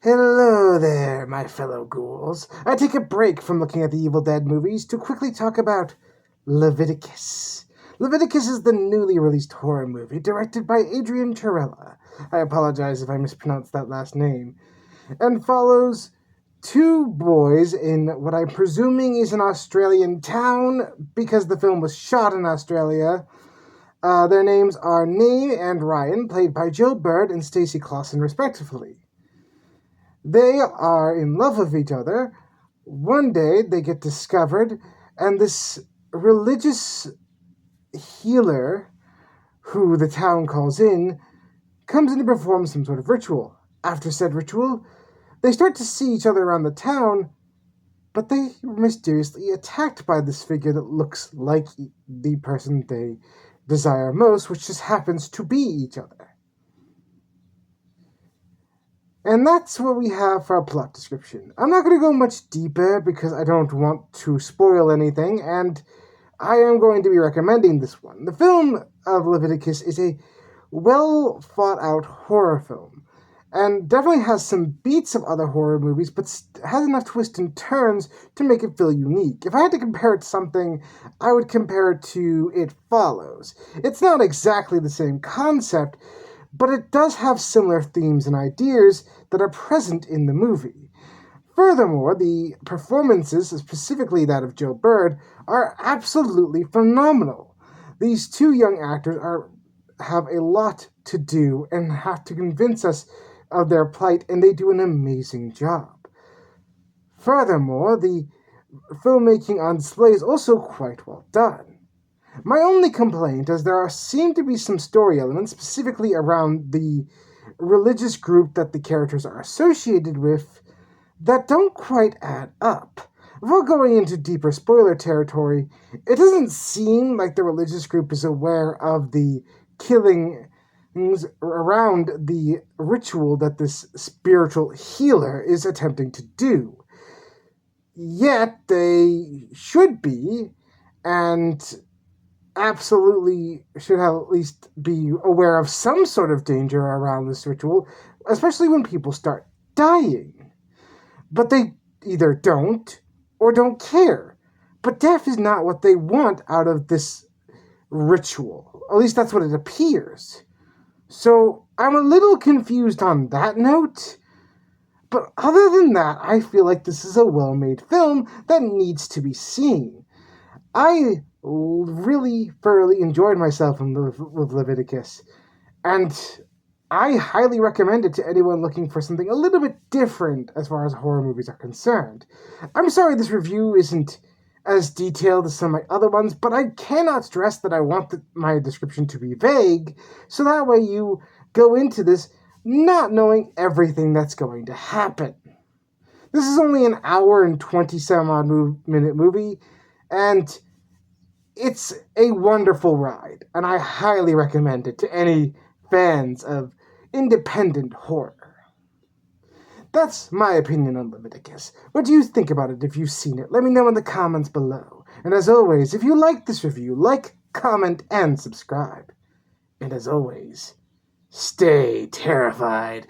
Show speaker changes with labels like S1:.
S1: Hello there, my fellow ghouls. I take a break from looking at the Evil Dead movies to quickly talk about Leviticus. Leviticus is the newly released horror movie directed by Adrian Chirella. I apologize if I mispronounced that last name. And follows two boys in what I'm presuming is an Australian town because the film was shot in Australia. Their names are Nate and Ryan, played by Jill Bird and Stacey Clausen, respectively. They are in love with each other. One day they get discovered, and this religious healer, who the town calls in, comes in to perform some sort of ritual. After said ritual, they start to see each other around the town, but they are mysteriously attacked by this figure that looks like the person they desire most, which just happens to be each other. And that's what we have for our plot description. I'm not going to go much deeper because I don't want to spoil anything, and I am going to be recommending this one. The film of Leviticus is a well thought out horror film, and definitely has some beats of other horror movies, but has enough twists and turns to make it feel unique. If I had to compare it to something, I would compare it to It Follows. It's not exactly the same concept, but it does have similar themes and ideas that are present in the movie. Furthermore, the performances, specifically that of Joe Bird, are absolutely phenomenal. These two young actors have a lot to do and have to convince us of their plight, and they do an amazing job. Furthermore, the filmmaking on display is also quite well done. My only complaint is there seem to be some story elements, specifically around the religious group that the characters are associated with, that don't quite add up. Without going into deeper spoiler territory, it doesn't seem like the religious group is aware of the killings around the ritual that this spiritual healer is attempting to do. Yet they should be, and absolutely should have at least be aware of some sort of danger around this ritual, especially when people start dying. But they either don't or don't care. But death is not what they want out of this ritual. At least that's what it appears. So I'm a little confused on that note. But other than that, I feel like this is a well-made film that needs to be seen. I really thoroughly enjoyed myself with Leviticus, and I highly recommend it to anyone looking for something a little bit different as far as horror movies are concerned. I'm sorry this review isn't as detailed as some of my other ones, but I cannot stress that I want my description to be vague, so that way you go into this not knowing everything that's going to happen. This is only an hour and 20 some odd minute movie, and it's a wonderful ride, and I highly recommend it to any fans of independent horror. That's my opinion on Leviticus. What do you think about it if you've seen it? Let me know in the comments below. And as always, if you like this review, like, comment, and subscribe. And as always, stay terrified.